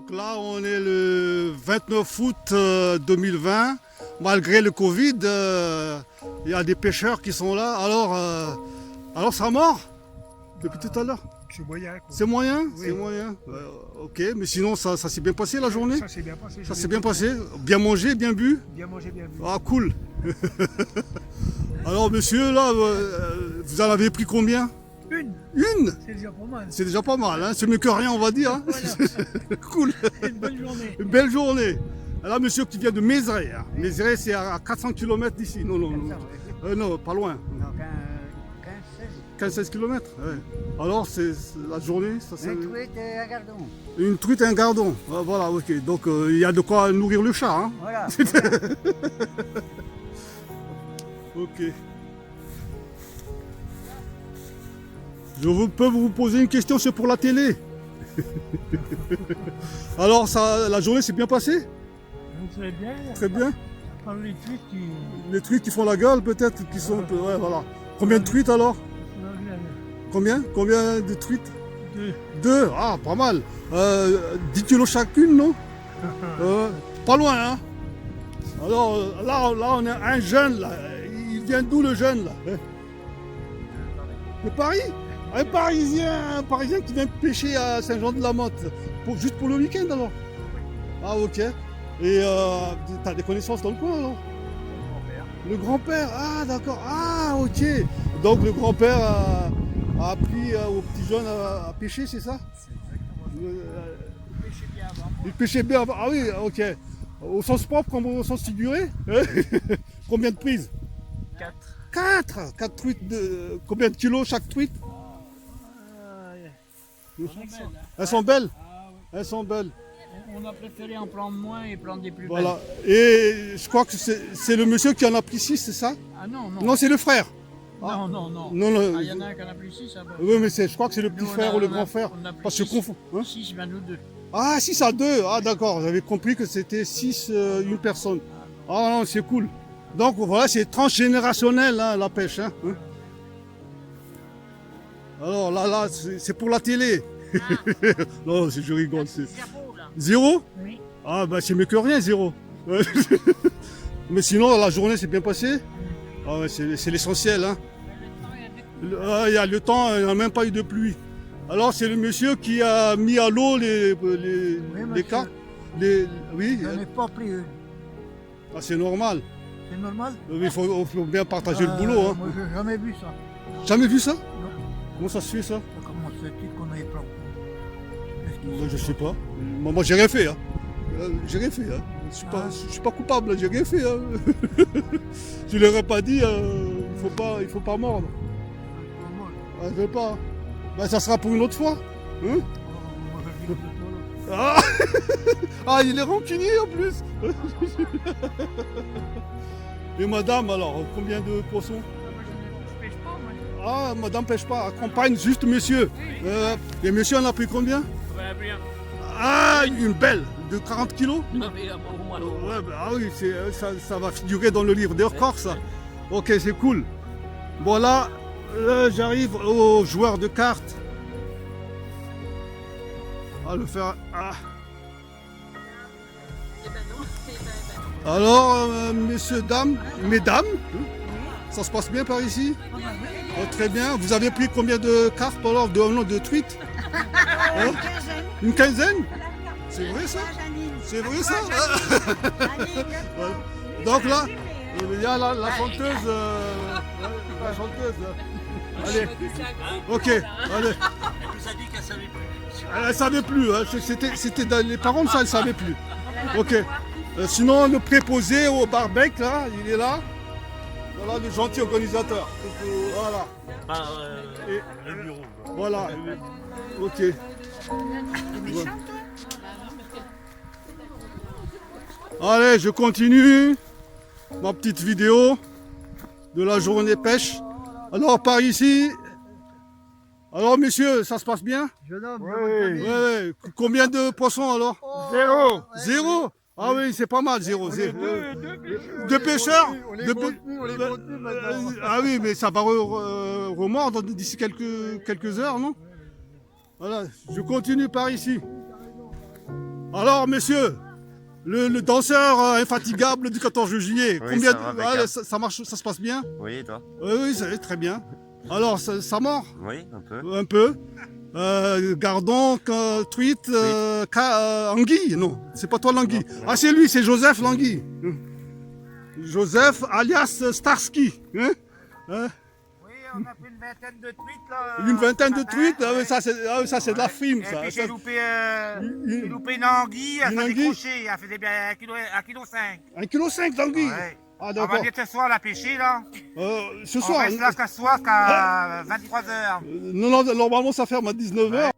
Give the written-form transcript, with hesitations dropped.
Donc là, on est le 29 août 2020. Malgré le Covid, il y a des pêcheurs qui sont là. Alors ça mord depuis tout à l'heure. C'est moyen. Quoi. C'est moyen, Oui. c'est moyen. Ok, mais sinon ça s'est bien passé la journée. Ça s'est bien passé. Ça s'est bien passé. Bien mangé, bien bu. Bien mangé, bien bu. Ah cool. Alors monsieur, là, vous en avez pris combien? Une? C'est déjà pas mal. C'est déjà pas mal, hein. C'est mieux que rien, on va dire. Hein. Voilà. Cool. Une bonne journée. Une belle journée. Là, monsieur qui vient de Mézeray. Hein. Mézeray, c'est à 400 km d'ici. Non, non, pas loin. Non, 15, 15-16 km. Ouais. Alors, c'est la journée, ça c'est. Une truite et un gardon. Une truite et un gardon. Ah, voilà, ok. Donc, il y a de quoi nourrir le chat. Hein. Voilà. Ok. Peux vous poser une question, c'est pour la télé. Alors, la journée s'est bien passée? Très bien. Très bien. Par les truites qui. Les truites qui font la gueule, peut-être, qui sont un peu. Ouais, voilà. Combien de truites alors? Combien de truites? Deux. Ah, pas mal. 10 kilos chacune, non? Pas loin, hein? Alors, là, on a un jeune, là. Il vient d'où, le jeune, là? De Paris? Un Parisien qui vient pêcher à Saint-Jean-de-la-Motte. Juste pour le week-end, alors? Ah, ok. Et t'as des connaissances dans le coin, alors? Le grand-père, ah d'accord, ah ok. Donc le grand-père a appris aux petits jeunes à pêcher, c'est ça? Il pêchait bien avant. Ah oui, ok. Au sens propre comme au sens figuré? Combien de prises? 4 truites combien de kilos chaque truite? Elles sont belles? Elles sont belles. On a préféré en prendre moins et prendre des plus Voilà. Et je crois que c'est le monsieur qui en a pris 6, c'est ça? belles. Ah non, non. Non, c'est le frère. Non. Non, Ah, il y en a un qui en a pris 6. Oui, mais je crois que c'est le petit Nous, frère ou le grand frère. On a pris Parce que je confonds. Hein? 6, ben nous 2. Ah, 6 à 2. Ah, d'accord. J'avais compris que c'était 6, une personne. Ah, non, c'est cool. Donc, voilà, c'est transgénérationnel, hein, la pêche. Hein. Alors, là, c'est pour la télé. Non, je rigole. Zéro? Oui. Ah, bah, c'est mieux que rien, zéro. Mais sinon, la journée s'est bien passée. Ah, ouais, c'est l'essentiel, hein. Il y a le temps, il n'y a même pas eu de pluie. Alors c'est le monsieur qui a mis à l'eau les cartes. Oui, J'en ai pas pris une. ah, c'est normal. C'est normal? Il faut bien partager le boulot. Hein. Moi, j'ai jamais vu ça. Jamais vu ça? Non. Comment ça se fait ça? Comment se fait-il qu'on ait pas? Moi, je sais pas. Moi j'ai rien fait. Hein. J'ai rien fait. Hein. Je suis pas coupable, hein. J'ai rien fait. Hein. Je leur ai pas dit il faut pas mordre. Ah, je veux pas. Hein. Ben, ça sera pour une autre fois. Hein? Ah, ah, il est rancunier en plus. Et madame, alors, combien de poissons? Je pêche pas, moi. Ah, madame pêche pas, accompagne juste monsieur. Et monsieur en a pris combien? Bien. Ah, une belle, de 40 kilos? Non, mais pour moi, Ouais, bah, ah oui, ça va figurer dans le livre des records, ça. Ok, c'est cool. Bon, là j'arrive au joueur de cartes. Ah, le faire. Ah. Alors, messieurs, dames, mesdames, ça se passe bien par ici? Oh, très bien. Vous avez pris combien de carpes alors, de truites? Hein? Une quinzaine? C'est vrai ça? C'est vrai ça? Donc là, il y a la chanteuse. La chanteuse. Allez. Ok, allez. Elle nous a dit qu'elle savait plus. Elle savait plus. Hein. C'était dans les parents, ça, elle savait plus. Ok. Sinon, le préposé au barbecue, là, il est là. Voilà le gentil organisateur. Voilà. Le bureau. Voilà. Ok. Ouais. Allez, je continue ma petite vidéo de la journée pêche. Alors, par ici. Alors, messieurs, ça se passe bien? Jeune homme, Ouais. Combien de poissons alors? Zéro. Zéro? Ah oui, c'est pas mal, zéro. Deux pêcheurs? On est retenu maintenant. Ah oui, mais ça va remordre d'ici quelques heures, non? Voilà, je continue par ici. Alors, messieurs, le danseur infatigable du 14 juillet, Oui, combien ça va, de... impeccable. ouais, ça marche, ça se passe bien? Oui, et toi? Oui, ça va très bien. Alors, ça mord Oui, un peu. un peu. Gardon, truite, anguille. Non, c'est pas toi l'anguille. Non. Ah, c'est lui, c'est Joseph l'anguille. Joseph alias Starsky. Hein? Hein? Oui, on a pris une vingtaine de truites là. Une vingtaine ce de matin, truites, ouais. ça c'est de la frime. Et Ça. puis Ça- j'ai loupé, Une- j'ai loupé une anguille, elle une s'est anguille décrochée, elle faisait bien 1,5 kg. 1,5 kg d'anguille. Ouais. Ah On va d'accord. venir ce soir la pêcher là. Ce On soir, reste là ce soir jusqu'à 23h. non, normalement ça ferme à 19h.